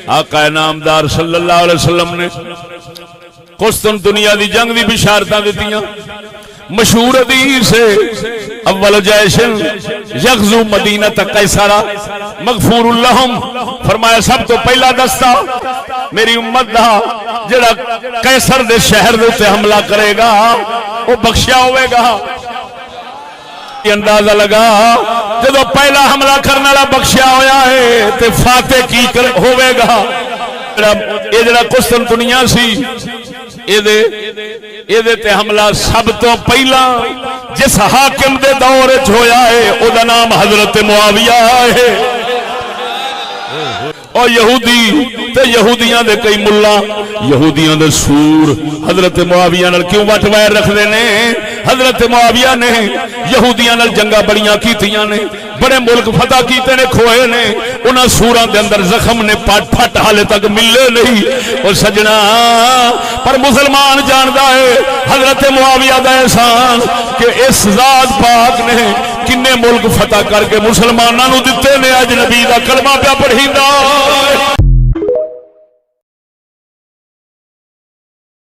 آقا نامدار صلی اللہ علیہ وسلم نے قسطنطنیہ دی جنگ دی بشارتاں دتیاں. مشہور حدیث ہے اول جیش یغزو مدینہ قیصر مغفور لہم، فرمایا سب تو پہلا دستہ میری امت دا جڑا قیصر دے شہر دے تے حملہ کرے گا وہ بخشیا ہوئے گا. یہ اندازہ لگا جدو پہلا حملہ کرنے والا بخشیا ہویا ہے تے فاتح کی ہوئے گا. یہ جڑا قسطنطنیہ سی یہ تے حملہ سب تو پہلا جس حاکم دے دور وچ ہویا ہے او دا نام حضرت معاویہ ہے. اور یہودی تے یہودیاں دے کئی ملا یہودیاں دے سور حضرت معاویہ نال کیوں وٹ ویر رکھدے نے؟ حضرت معاویہ نے یہودیاں نال جنگاں بڑیاں کیتیاں نے، بڑے ملک فتح کیتے نے، کھوئے نے. انہاں سوراں دے اندر زخم نے پھٹ حالے تک ملے نہیں. اور سجنا پر مسلمان جاندا ہے حضرت معاویہ دا احسان کہ اس ذات پاک نے کنے ملک فتح کر کے مسلماناں نو دتے نے. اج نبی دا کلمہ پیا پڑھیندا